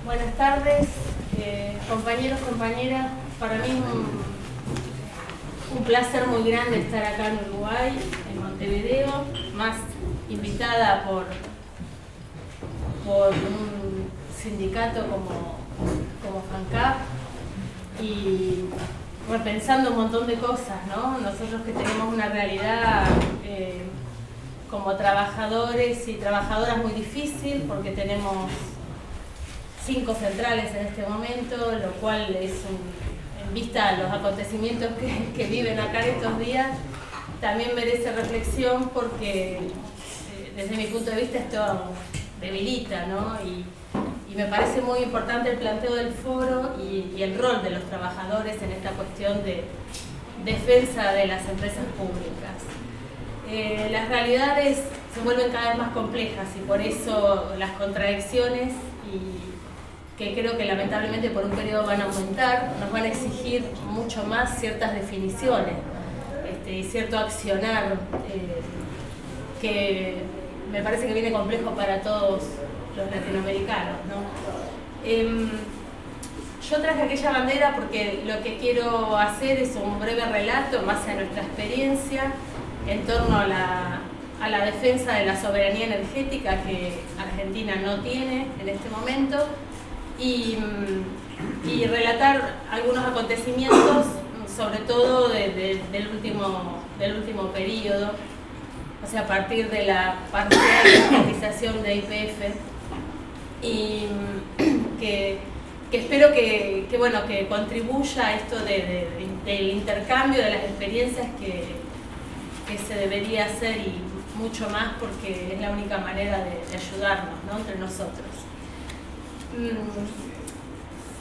Buenas tardes, compañeros, compañeras. Para mí un placer muy grande estar acá en Uruguay, en Montevideo, más invitada por un sindicato como FANCAP y repensando un montón de cosas, ¿no? Nosotros que tenemos una realidad como trabajadores y trabajadoras muy difícil porque tenemos 5 centrales en este momento, lo cual es en vista a los acontecimientos que viven acá estos días, también merece reflexión porque desde mi punto de vista esto debilita, ¿no? Y me parece muy importante el planteo del foro y el rol de los trabajadores en esta cuestión de defensa de las empresas públicas. Las realidades se vuelven cada vez más complejas y por eso las contradicciones que creo que lamentablemente por un periodo van a aumentar, nos van a exigir mucho más ciertas definiciones y cierto accionar que me parece que viene complejo para todos los latinoamericanos, ¿no? Yo traje aquella bandera porque lo que quiero hacer es un breve relato en base a nuestra experiencia en torno a la defensa de la soberanía energética que Argentina no tiene en este momento y relatar algunos acontecimientos, sobre todo del último periodo, o sea, a partir de la parcial privatización de YPF, y que espero que contribuya a esto del intercambio de las experiencias que se debería hacer y mucho más porque es la única manera de ayudarnos, ¿no? Entre nosotros.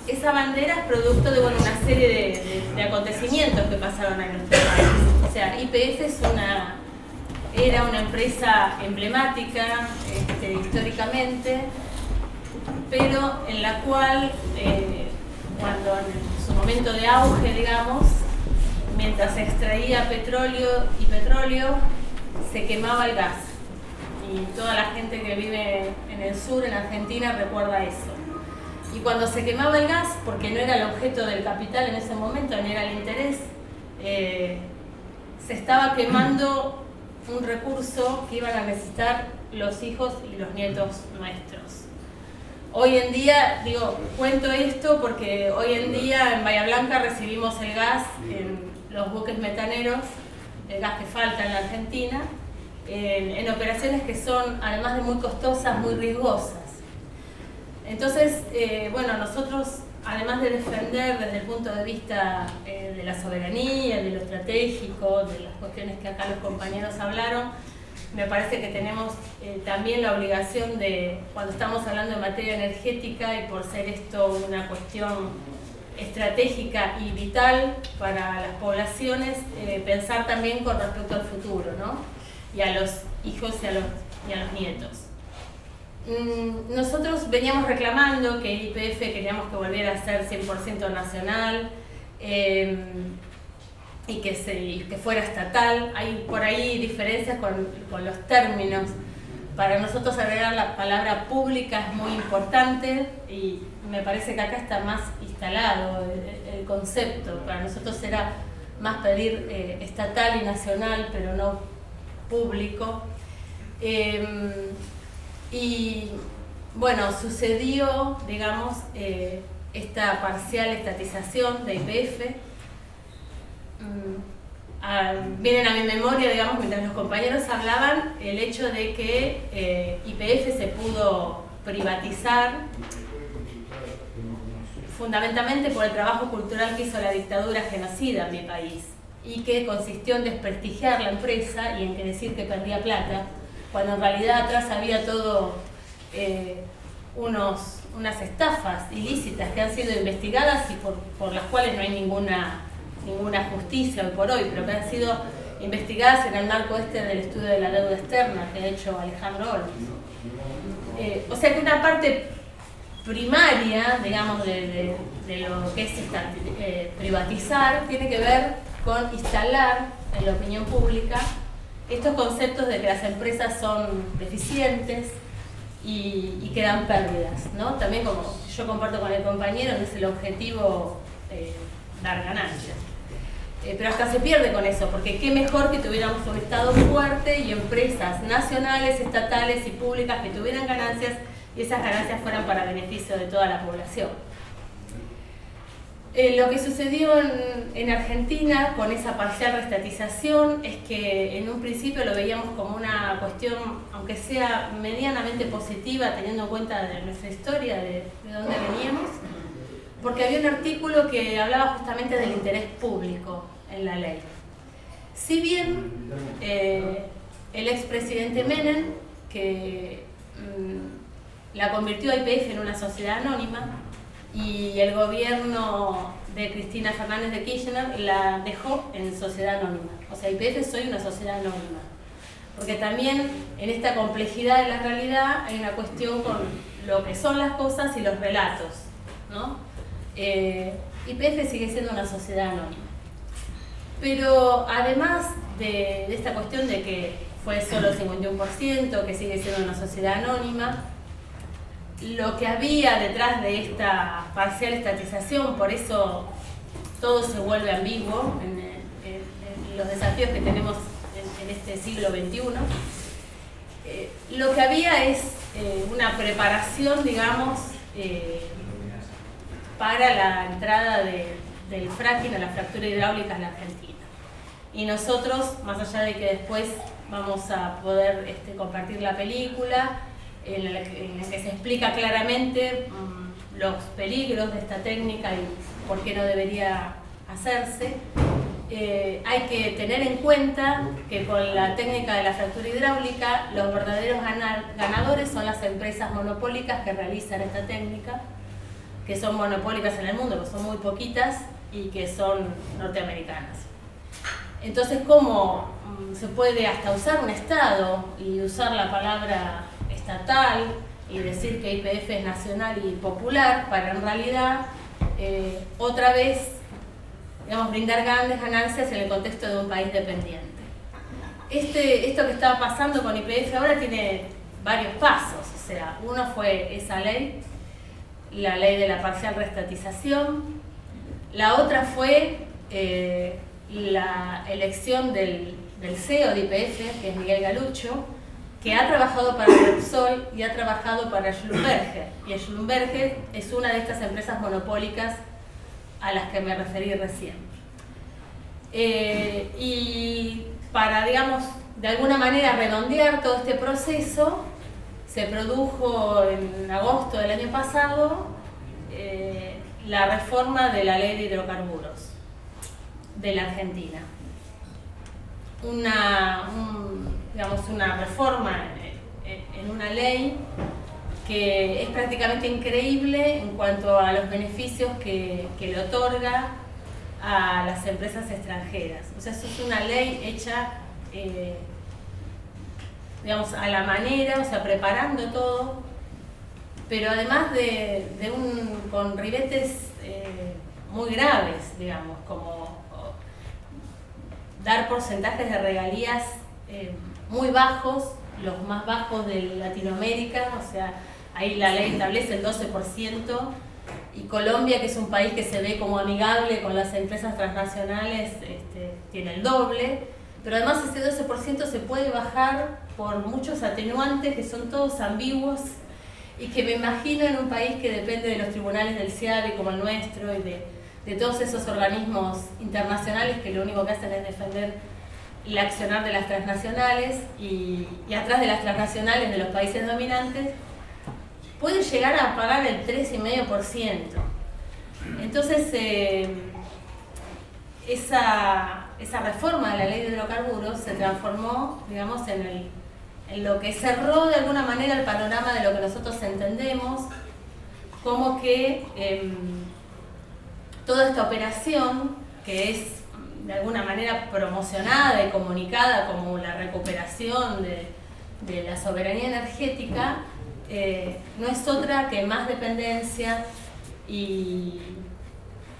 Esa bandera es producto de una serie de acontecimientos que pasaron en nuestro país. O sea, YPF era una empresa emblemática históricamente, pero en la cual, cuando en su momento de auge, digamos, mientras se extraía petróleo, se quemaba el gas. Y toda la gente que vive en el sur, en Argentina, recuerda eso. Y cuando se quemaba el gas, porque no era el objeto del capital en ese momento, ni era el interés, se estaba quemando un recurso que iban a necesitar los hijos y los nietos nuestros. Hoy en día, cuento esto porque hoy en día en Bahía Blanca recibimos el gas en los buques metaneros, el gas que falta en la Argentina, en operaciones que son, además de muy costosas, muy riesgosas. Entonces, nosotros, además de defender desde el punto de vista de la soberanía, de lo estratégico, de las cuestiones que acá los compañeros hablaron, me parece que tenemos también la obligación de, cuando estamos hablando de materia energética y por ser esto una cuestión estratégica y vital para las poblaciones, pensar también con respecto al futuro, ¿no? Y a los hijos y a los nietos. Nosotros veníamos reclamando que YPF queríamos que volviera a ser 100% nacional y que fuera estatal. Hay por ahí diferencias con los términos. Para nosotros agregar la palabra pública es muy importante y me parece que acá está más instalado el concepto. Para nosotros era más pedir estatal y nacional, pero no público. Y bueno, sucedió, digamos, esta parcial estatización de YPF. Vienen a mi memoria, digamos, mientras los compañeros hablaban, el hecho de que YPF se pudo privatizar fundamentalmente por el trabajo cultural que hizo la dictadura genocida en mi país y que consistió en desprestigiar la empresa y en decir que perdía plata, cuando en realidad atrás había todo unas estafas ilícitas que han sido investigadas y por las cuales no hay ninguna justicia hoy por hoy, pero que han sido investigadas en el marco del estudio de la deuda externa que ha hecho Alejandro Olmos. O sea que una parte primaria, digamos, de lo que es privatizar tiene que ver con instalar en la opinión pública estos conceptos de que las empresas son deficientes, y quedan pérdidas, ¿no? También, como yo comparto con el compañero, no es el objetivo dar ganancias. Pero hasta se pierde con eso, porque qué mejor que tuviéramos un Estado fuerte y empresas nacionales, estatales y públicas que tuvieran ganancias y esas ganancias fueran para beneficio de toda la población. Lo que sucedió en Argentina con esa parcial reestatización es que en un principio lo veíamos como una cuestión, aunque sea medianamente positiva, teniendo en cuenta de nuestra historia, de dónde veníamos, porque había un artículo que hablaba justamente del interés público en la ley. Si bien el expresidente Menem, que la convirtió a YPF en una sociedad anónima, y el gobierno de Cristina Fernández de Kirchner la dejó en sociedad anónima. O sea, YPF soy una sociedad anónima. Porque también en esta complejidad de la realidad hay una cuestión con lo que son las cosas y los relatos, ¿no? YPF sigue siendo una sociedad anónima. Pero además de esta cuestión de que fue solo el 51%, que sigue siendo una sociedad anónima, lo que había detrás de esta parcial estatización, por eso todo se vuelve ambiguo en los desafíos que tenemos en este siglo XXI, lo que había es una preparación, digamos, para la entrada del fracking a la fractura hidráulica en la Argentina. Y nosotros, más allá de que después vamos a poder compartir la película, en la que se explica claramente los peligros de esta técnica y por qué no debería hacerse, hay que tener en cuenta que con la técnica de la fractura hidráulica los verdaderos ganadores son las empresas monopólicas que realizan esta técnica, que son monopólicas en el mundo, que son muy poquitas y que son norteamericanas. Entonces, ¿cómo se puede hasta usar un Estado y usar la palabra estatal y decir que YPF es nacional y popular para en realidad otra vez, digamos, brindar grandes ganancias en el contexto de un país dependiente? Esto que está pasando con YPF ahora tiene varios pasos. O sea, uno fue esa ley, la ley de la parcial reestatización. La otra fue la elección del CEO de YPF, que es Miguel Galucho, que ha trabajado para Repsol y ha trabajado para Schlumberger. Y Schlumberger es una de estas empresas monopólicas a las que me referí recién. Y para, digamos, de alguna manera redondear todo este proceso, se produjo en agosto del año pasado la reforma de la ley de hidrocarburos de la Argentina. Digamos, una reforma en una ley que es prácticamente increíble en cuanto a los beneficios que le otorga a las empresas extranjeras. O sea, eso es una ley hecha, digamos, a la manera, o sea, preparando todo, pero además con ribetes muy graves, digamos, como dar porcentajes de regalías muy bajos, los más bajos de Latinoamérica. O sea, ahí la ley establece el 12%, y Colombia, que es un país que se ve como amigable con las empresas transnacionales, tiene el doble. Pero además ese 12% se puede bajar por muchos atenuantes que son todos ambiguos y que me imagino en un país que depende de los tribunales del CIADE como el nuestro y de todos esos organismos internacionales que lo único que hacen es defender el accionar de las transnacionales, y atrás de las transnacionales de los países dominantes puede llegar a pagar el 3,5%. Entonces esa reforma de la ley de hidrocarburos se transformó, digamos, en lo que cerró de alguna manera el panorama de lo que nosotros entendemos como que toda esta operación, que es de alguna manera promocionada y comunicada como la recuperación de la soberanía energética, no es otra que más dependencia y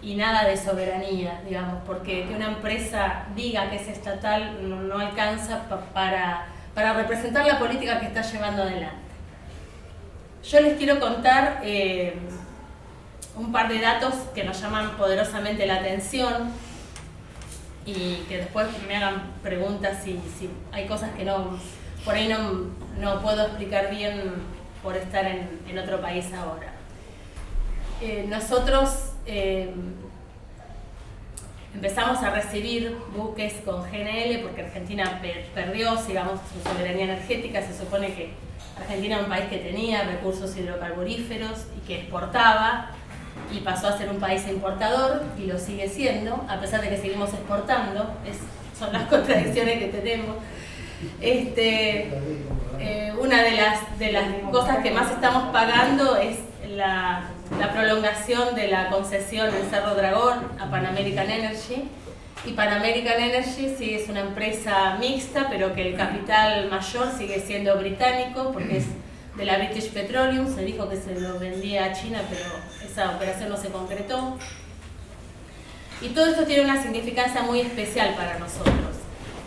nada de soberanía, digamos, porque que una empresa diga que es estatal no alcanza para representar la política que está llevando adelante. Yo les quiero contar un par de datos que nos llaman poderosamente la atención y que después me hagan preguntas si hay cosas que por ahí no puedo explicar bien por estar en otro país ahora. Nosotros empezamos a recibir buques con GNL porque Argentina perdió, digamos, su soberanía energética. Se supone que Argentina era un país que tenía recursos hidrocarburíferos y que exportaba, y pasó a ser un país importador, y lo sigue siendo, a pesar de que seguimos exportando. Son las contradicciones que tenemos. Una de las cosas que más estamos pagando es la prolongación de la concesión en Cerro Dragón a Pan American Energy. Y Pan American Energy sí es una empresa mixta, pero que el capital mayor sigue siendo británico, porque es de la British Petroleum. Se dijo que se lo vendía a China, pero esa operación no se concretó. Y todo esto tiene una significancia muy especial para nosotros.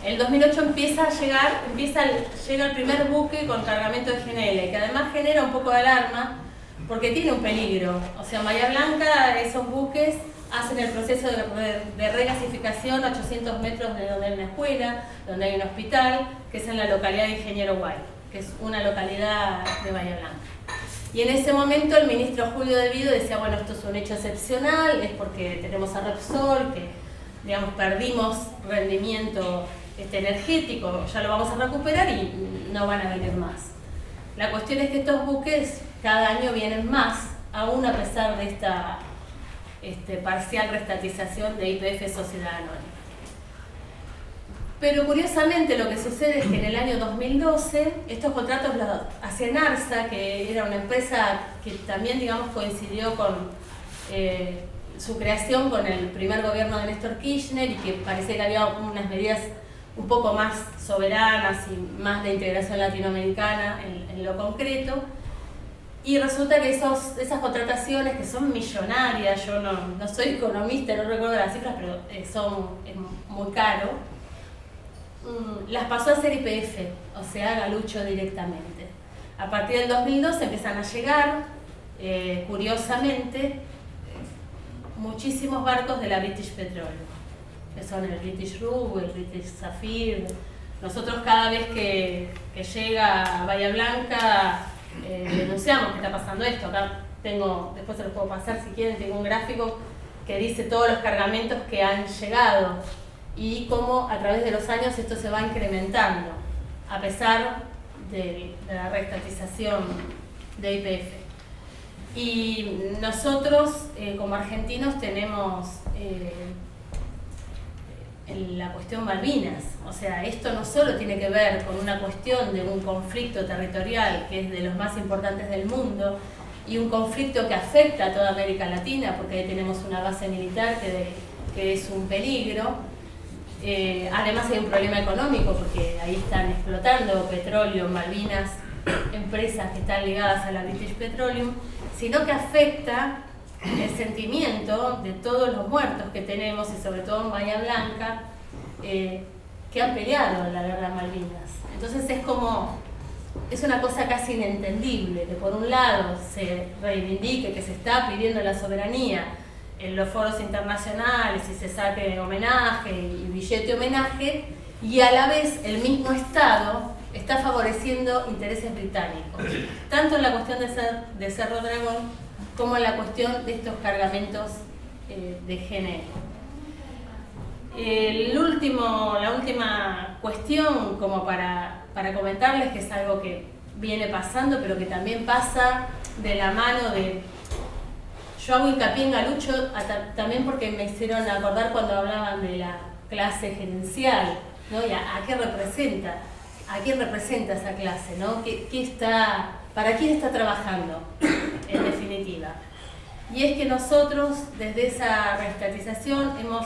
En el 2008 llega el primer buque con cargamento de GNL, que además genera un poco de alarma porque tiene un peligro. O sea, en Bahía Blanca esos buques hacen el proceso de regasificación a 800 metros de donde hay una escuela, donde hay un hospital, que es en la localidad de Ingeniero Guay, que es una localidad de Bahía Blanca. Y en ese momento el ministro Julio De Vido decía, bueno, esto es un hecho excepcional, es porque tenemos a Repsol, que digamos perdimos rendimiento energético, ya lo vamos a recuperar y no van a venir más. La cuestión es que estos buques cada año vienen más, aún a pesar de esta parcial restatización de YPF Sociedad Anónima. Pero curiosamente lo que sucede es que en el año 2012 estos contratos los hacía NARSA, que era una empresa que también, digamos, coincidió con su creación con el primer gobierno de Néstor Kirchner, y que parecía que había unas medidas un poco más soberanas y más de integración latinoamericana en lo concreto. Y resulta que esas contrataciones, que son millonarias, yo no soy economista, no recuerdo las cifras, pero es muy caro, las pasó a hacer YPF, o sea, Galucho directamente. A partir del 2012 empiezan a llegar, curiosamente, muchísimos barcos de la British Petroleum, que son el British Rue, el British Sapphire. Nosotros cada vez que llega a Bahía Blanca denunciamos que está pasando esto. Acá después se los puedo pasar si quieren, tengo un gráfico que dice todos los cargamentos que han llegado y cómo a través de los años esto se va incrementando, a pesar de la restatización de YPF. Y nosotros como argentinos tenemos la cuestión Malvinas. O sea, esto no solo tiene que ver con una cuestión de un conflicto territorial que es de los más importantes del mundo, y un conflicto que afecta a toda América Latina, porque ahí tenemos una base militar que es un peligro. Además hay un problema económico, porque ahí están explotando petróleo en Malvinas, empresas que están ligadas a la British Petroleum, sino que afecta el sentimiento de todos los muertos que tenemos, y sobre todo en Bahía Blanca, que han peleado en la guerra de Malvinas. Entonces es una cosa casi inentendible que por un lado se reivindique que se está pidiendo la soberanía en los foros internacionales y se saque homenaje y billete homenaje, y a la vez el mismo Estado está favoreciendo intereses británicos, tanto en la cuestión de Cerro Dragón como en la cuestión de estos cargamentos de GNL. La última cuestión, como para comentarles, que es algo que viene pasando, pero que también pasa de la mano de... Yo hago hincapié en Galucho también porque me hicieron acordar cuando hablaban de la clase gerencial, ¿no? Y a qué representa, a quién representa esa clase, ¿no? ¿Para quién está trabajando, en definitiva? Y es que nosotros, desde esa restatización, hemos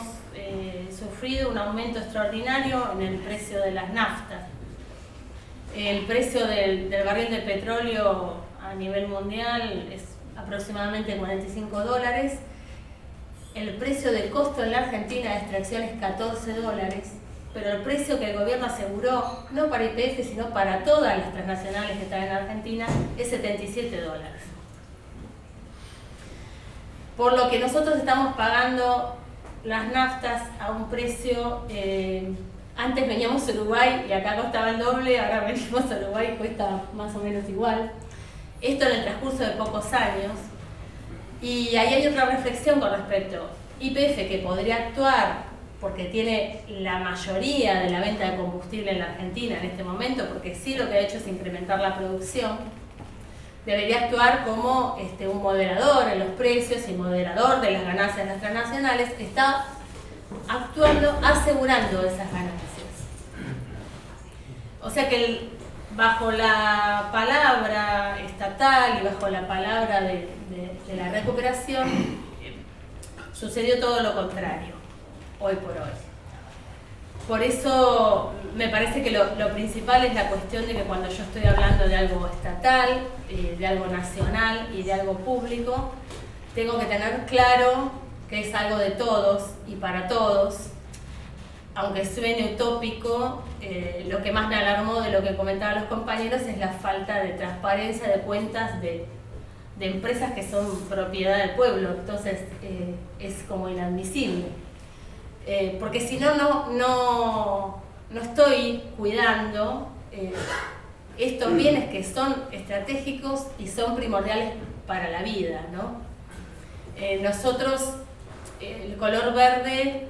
sufrido un aumento extraordinario en el precio de las naftas. El precio del barril de petróleo a nivel mundial es aproximadamente $45. El precio de costo en la Argentina de extracción es $14. pero el precio que el gobierno aseguró, no para YPF, sino para todas las transnacionales que están en Argentina, es $77. Por lo que nosotros estamos pagando las naftas a un precio, antes veníamos a Uruguay y acá costaba el doble, ahora venimos a Uruguay y cuesta más o menos igual. Esto en el transcurso de pocos años. Y ahí hay otra reflexión con respecto a YPF, que podría actuar porque tiene la mayoría de la venta de combustible en la Argentina en este momento, porque sí lo que ha hecho es incrementar la producción. Debería actuar como un moderador en los precios y moderador de las ganancias de las transnacionales. Está actuando, asegurando esas ganancias. O sea que bajo la palabra estatal y bajo la palabra de la recuperación, sucedió todo lo contrario, hoy por hoy. Por eso me parece que lo principal es la cuestión de que cuando yo estoy hablando de algo estatal, de algo nacional y de algo público, tengo que tener claro que es algo de todos y para todos. Aunque suene utópico, lo que más me alarmó de lo que comentaban los compañeros es la falta de transparencia de cuentas de empresas que son propiedad del pueblo. Entonces es como inadmisible. Porque si no estoy cuidando estos bienes que son estratégicos y son primordiales para la vida, ¿no? Nosotros, el color verde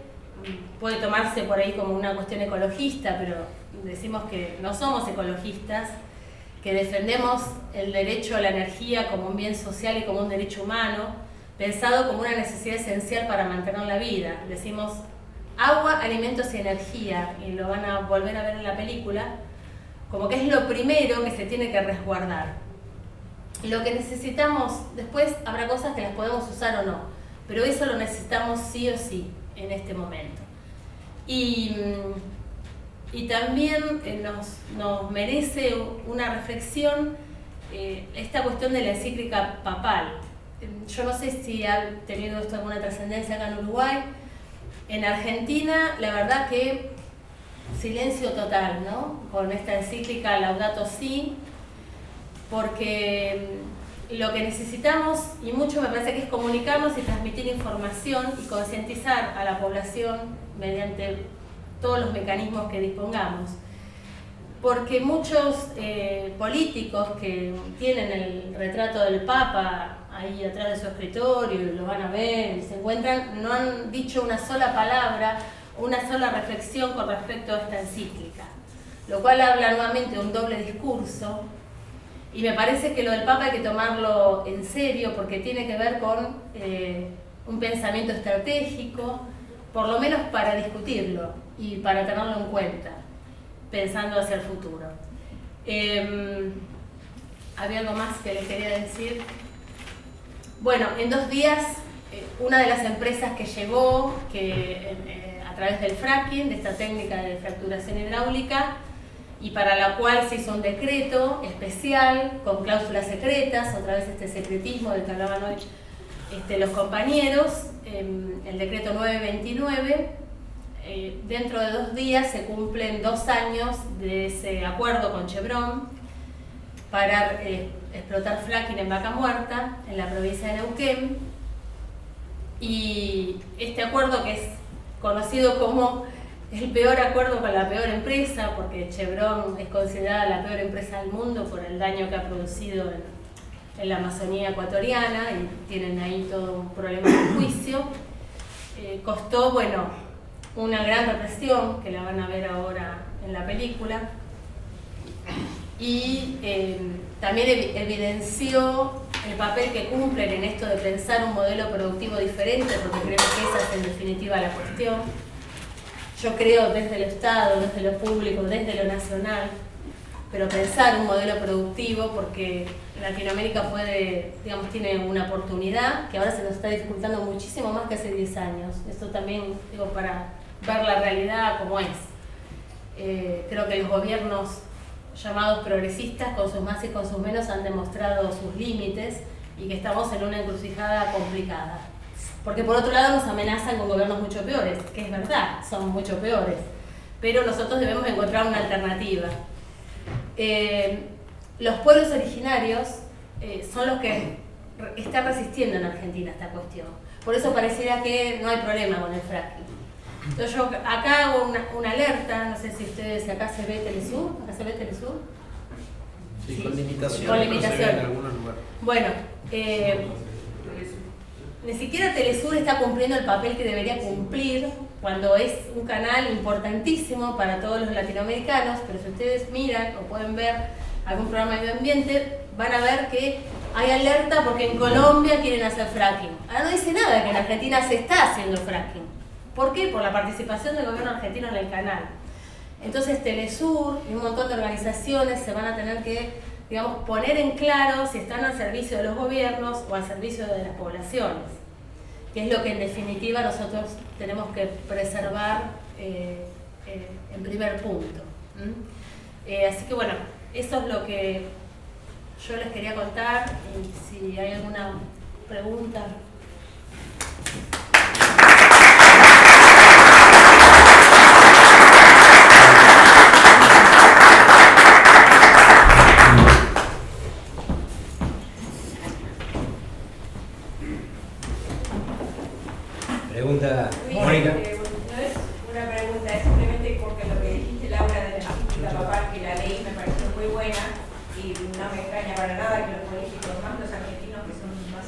puede tomarse por ahí como una cuestión ecologista, pero decimos que no somos ecologistas, que defendemos el derecho a la energía como un bien social y como un derecho humano, pensado como una necesidad esencial para mantener la vida. Decimos agua, alimentos y energía, y lo van a volver a ver en la película, como que es lo primero que se tiene que resguardar. Lo que necesitamos, después habrá cosas que las podemos usar o no, pero eso lo necesitamos sí o sí en este momento. Y también nos merece una reflexión esta cuestión de la encíclica papal. Yo no sé si ha tenido esto alguna trascendencia acá en Uruguay. En Argentina, la verdad que silencio total, ¿no? Con esta encíclica Laudato Si, porque lo que necesitamos, y mucho me parece que es comunicarnos y transmitir información y concientizar a la población mediante todos los mecanismos que dispongamos. Porque muchos políticos que tienen el retrato del Papa ahí atrás de su escritorio, y lo van a ver y se encuentran, no han dicho una sola palabra, una sola reflexión con respecto a esta encíclica, lo cual habla nuevamente de un doble discurso. Y me parece que lo del Papa hay que tomarlo en serio porque tiene que ver con un pensamiento estratégico, por lo menos para discutirlo y para tenerlo en cuenta, pensando hacia el futuro. ¿Había algo más que les quería decir? Bueno, en 2 días, una de las empresas que llegó, a través del fracking, de esta técnica de fracturación hidráulica, y para la cual se hizo un decreto especial con cláusulas secretas, otra vez este secretismo del que hablaban hoy los compañeros, el decreto 929, dentro de 2 días se cumplen 2 años de ese acuerdo con Chevron para explotar fracking en Vaca Muerta, en la provincia de Neuquén, y este acuerdo, que es conocido como el peor acuerdo con la peor empresa, porque Chevron es considerada la peor empresa del mundo por el daño que ha producido en la Amazonía ecuatoriana, y tienen ahí todo un problema de juicio. Costó, bueno, una gran represión, que la van a ver ahora en la película, y también evidenció el papel que cumplen en esto de pensar un modelo productivo diferente, porque creo que esa es en definitiva la cuestión. Yo creo desde el Estado, desde lo público, desde lo nacional, pero pensar un modelo productivo, porque Latinoamérica tiene una oportunidad que ahora se nos está dificultando muchísimo más que hace 10 años. Esto también, para ver la realidad como es. Creo que los gobiernos llamados progresistas, con sus más y con sus menos, han demostrado sus límites y que estamos en una encrucijada complicada. Porque por otro lado nos amenazan con gobiernos mucho peores, que es verdad, son mucho peores. pero nosotros debemos encontrar una alternativa. Los pueblos originarios son los que están resistiendo en Argentina esta cuestión. Por eso pareciera que no hay problema con el fracking. Entonces yo acá hago una alerta, no sé si ustedes, acá se ve Telesur, ¿acá se ve Telesur? Sí, con limitaciones. Con limitaciones. En algunos lugares. Bueno, ni siquiera Telesur está cumpliendo el papel que debería cumplir cuando es un canal importantísimo para todos los latinoamericanos, pero si ustedes miran o pueden ver algún programa de medio ambiente, van a ver que hay alerta porque en Colombia quieren hacer fracking. Ahora no dice nada que en Argentina se está haciendo fracking. ¿Por qué? Por la participación del gobierno argentino en el canal. Entonces Telesur y un montón de organizaciones se van a tener que, digamos, poner en claro si están al servicio de los gobiernos o al servicio de las poblaciones, que es lo que en definitiva nosotros tenemos que preservar en primer punto. Así que bueno, eso es lo que yo les quería contar, y si hay alguna pregunta. Pregunta, Mónica. No es una pregunta, es simplemente porque lo que dijiste, Laura, de la papá, que la ley me pareció muy buena y no me extraña para nada que los políticos, más los argentinos que son más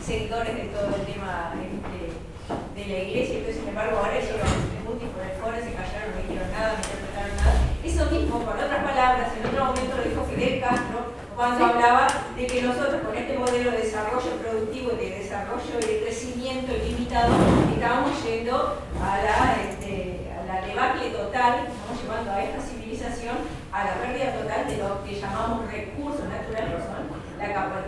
seguidores de todo el tema de la iglesia, entonces sin embargo ahora llevan múltiples foros, se callaron, no dijeron nada, no interpretaron nada. Eso mismo, con otras palabras, en otro momento lo dijo Fidel Castro, cuando hablaba de que nosotros con este modelo de desarrollo productivo y de desarrollo y de crecimiento ilimitado estábamos yendo a la debacle total, estamos llevando a esta civilización a la pérdida total de lo que llamamos recursos naturales,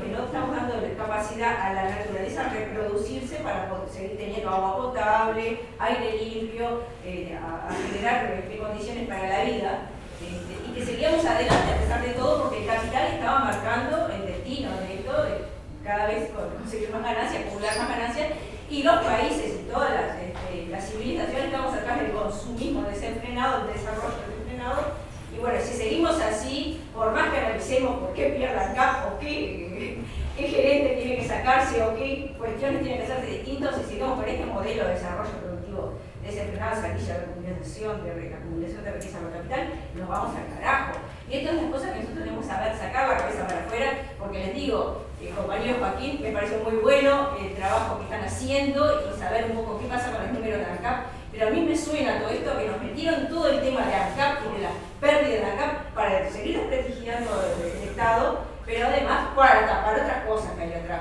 que no estamos dando capacidad a la naturaleza a reproducirse para poder seguir teniendo agua potable, aire limpio, a generar condiciones para la vida. Y que seguíamos adelante a pesar de todo porque el capital estaba marcando el destino de esto, de cada vez conseguir más ganancias, acumular más ganancias, y los países y todas las civilizaciones estamos atrás del consumismo desenfrenado, del desarrollo desenfrenado. Y bueno, si seguimos así, por más que revisemos por qué pierdan CAP o qué gerente tiene que sacarse o qué cuestiones tienen que hacerse distintos, si seguimos con este modelo de desarrollo productivo desenfrenado, saquilla de acumulación de riqueza para capital, nos vamos al carajo. Y esto es una cosa que nosotros tenemos que saber sacar la cabeza para afuera, porque les digo, el compañero Joaquín me pareció muy bueno el trabajo que están haciendo y saber un poco qué pasa con el número de ANCAP, pero a mí me suena todo esto que nos metieron todo el tema de ANCAP y de la pérdida de ANCAP para seguir desprestigiando el Estado, pero además para tapar otras cosas que hay atrás.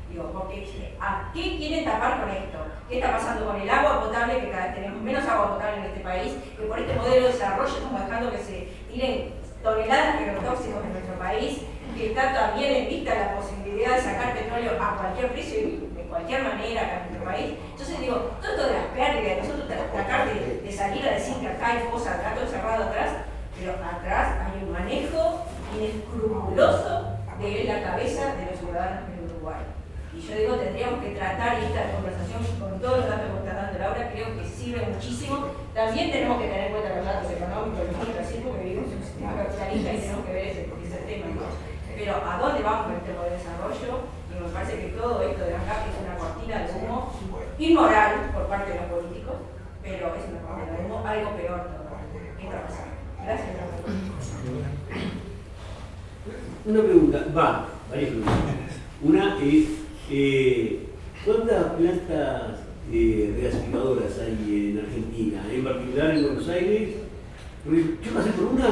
Digo, porque ¿a qué quieren tapar con esto? ¿Qué está pasando con el agua potable? Que cada vez tenemos menos agua potable en este país, que por este modelo de desarrollo estamos dejando que se tiren toneladas de agrotóxicos en nuestro país, que está también en vista la posibilidad de sacar petróleo a cualquier precio y de cualquier manera acá en nuestro país. Entonces digo, todo esto de las pérdidas, nosotros tratar de salir a decir que acá hay cosas, acá todo cerrado atrás, pero atrás hay un manejo inescrupuloso de la cabeza de los ciudadanos del Uruguay. Y yo digo, tendríamos que tratar esta conversación con todos los datos que está dando Laura, creo que sirve muchísimo. También tenemos que tener en cuenta los datos económicos, porque vivimos en un sistema capitalista y tenemos que ver ese tema, ¿no? Pero ¿a dónde vamos con este modelo de desarrollo? Y me parece que todo esto de acá es una cortina de humo inmoral por parte de los políticos, pero es una cortina de humo, algo peor todavía. ¿Qué está pasando? Gracias. Una pregunta, varias preguntas. Una es, ¿cuántas plantas regasificadoras hay en Argentina? En particular en Buenos Aires. Yo pasé por una.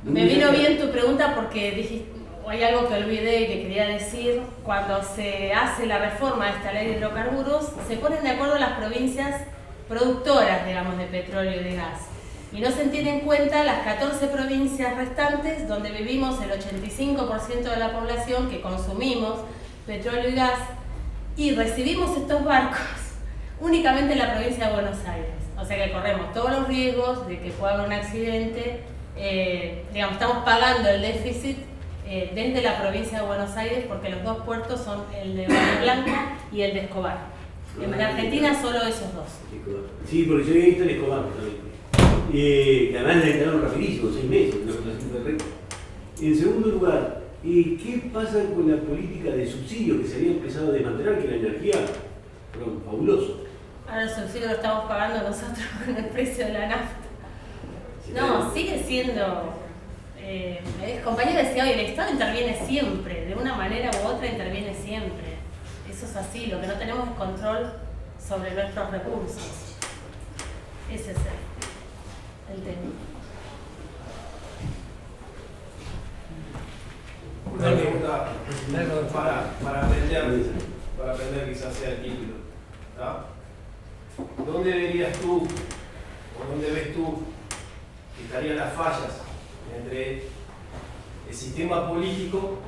Me vino bien tu pregunta porque dijiste, hay algo que olvidé y que quería decir. Cuando se hace la reforma de esta ley de hidrocarburos, se ponen de acuerdo las provincias productoras, digamos, de petróleo y de gas. Y no se tienen en cuenta las 14 provincias restantes donde vivimos el 85% de la población que consumimos petróleo y gas y recibimos estos barcos únicamente en la provincia de Buenos Aires. O sea que corremos todos los riesgos de que pueda haber un accidente. Digamos, estamos pagando el déficit desde la provincia de Buenos Aires porque los dos puertos son el de Bahía Blanca y el de Escobar. En Argentina solo esos dos. Sí, porque yo he visto el Escobar también. que además la instalaron rapidísimo, 6 meses, una cosa así de récord. En segundo lugar, ¿qué pasa con la política de subsidios que se había empezado a desmantelar, que la energía, perdón, fabuloso? Ahora el subsidio lo estamos pagando nosotros con el precio de la nafta. No, sigue siendo... el compañero decía hoy, el Estado interviene siempre, de una manera u otra interviene siempre. Eso es así, lo que no tenemos es control sobre nuestros recursos. Ese es el tema. Una pregunta para aprender quizás sea el título. ¿Tá? ¿Dónde verías tú, o dónde ves tú que estarían las fallas entre el sistema político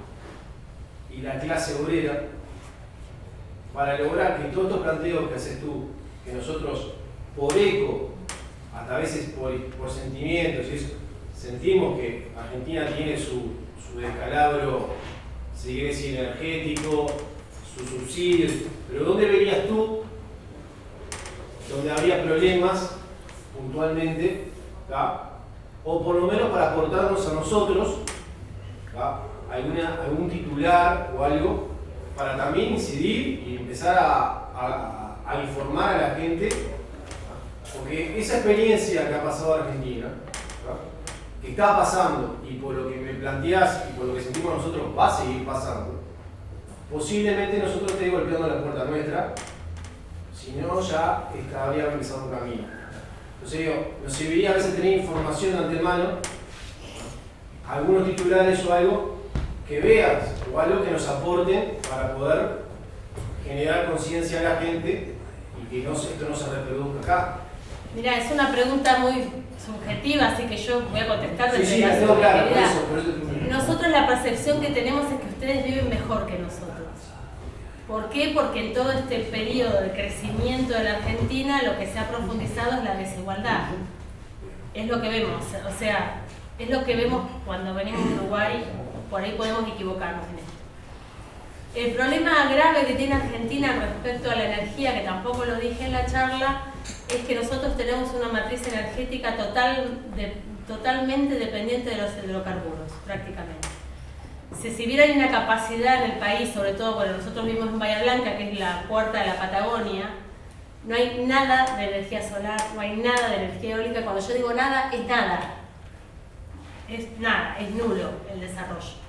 y la clase obrera para lograr que todos estos planteos que haces tú, que nosotros por eco, hasta a veces por sentimientos y eso, sentimos que Argentina tiene su descalabro, si quieres, energético, sus subsidios, pero ¿dónde verías tú donde habría problemas puntualmente, ¿tá? O por lo menos para aportarnos a nosotros, ¿tá? algún titular o algo para también incidir y empezar a informar a la gente, porque esa experiencia que ha pasado Argentina, ¿tá? Que está pasando y por lo que me planteás y por lo que sentimos nosotros va a seguir pasando, posiblemente nosotros esté golpeando la puerta nuestra, si no ya estaría empezando un camino. Entonces digo, nos serviría a veces tener información de antemano, algunos titulares o algo que veas o algo que nos aporten para poder generar conciencia en la gente y que esto no se reproduzca acá. Mira, es una pregunta muy subjetiva, así que yo voy a contestar desde Sí, la tengo claro, subjetividad. por eso Nosotros la percepción que tenemos es que ustedes viven mejor que nosotros. ¿Por qué? Porque en todo este periodo de crecimiento de la Argentina lo que se ha profundizado es la desigualdad. Es lo que vemos, o sea, es lo que vemos cuando venimos a Uruguay, por ahí podemos equivocarnos en esto. El problema grave que tiene Argentina respecto a la energía, que tampoco lo dije en la charla, es que nosotros tenemos una matriz energética totalmente dependiente de los hidrocarburos, prácticamente. Si bien hay una capacidad en el país, sobre todo cuando nosotros vivimos en Bahía Blanca, que es la puerta de la Patagonia, no hay nada de energía solar, no hay nada de energía eólica. Cuando yo digo nada, es nada. Es nada, es nulo el desarrollo.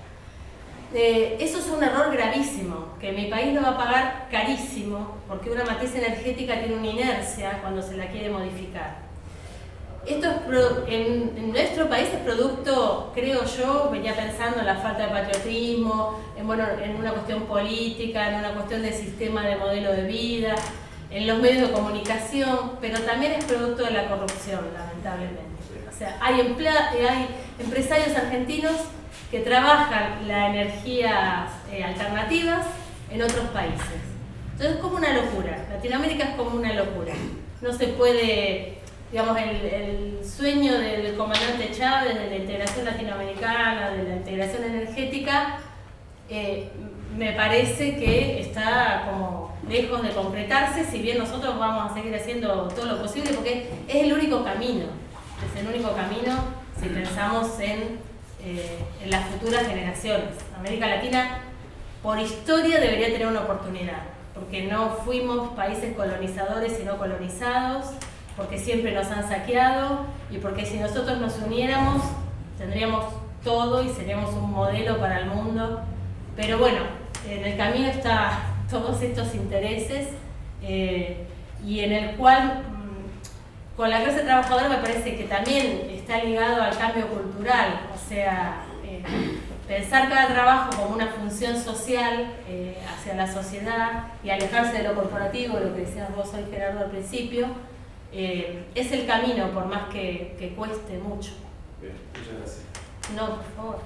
Eso es un error gravísimo, que mi país lo va a pagar carísimo, porque una matriz energética tiene una inercia cuando se la quiere modificar. Esto en nuestro país es producto, creo yo, venía pensando en la falta de patriotismo, en una cuestión política, en una cuestión de sistema de modelo de vida, en los medios de comunicación, pero también es producto de la corrupción, lamentablemente. O sea, hay empresarios argentinos que trabajan las energías alternativas en otros países. Entonces es como una locura, Latinoamérica es como una locura. No se puede, digamos, el sueño del comandante Chávez, de la integración latinoamericana, de la integración energética, me parece que está como lejos de concretarse, si bien nosotros vamos a seguir haciendo todo lo posible, porque es el único camino, si pensamos en las futuras generaciones. América Latina, por historia, debería tener una oportunidad, porque no fuimos países colonizadores sino colonizados, porque siempre nos han saqueado y porque si nosotros nos uniéramos tendríamos todo y seríamos un modelo para el mundo. Pero bueno, en el camino están todos estos intereses y en el cual con la clase trabajadora me parece que también está ligado al cambio cultural, o sea, pensar cada trabajo como una función social hacia la sociedad y alejarse de lo corporativo, lo que decías vos hoy, Gerardo, al principio, es el camino, por más que cueste mucho. Bien, muchas gracias. No, por favor.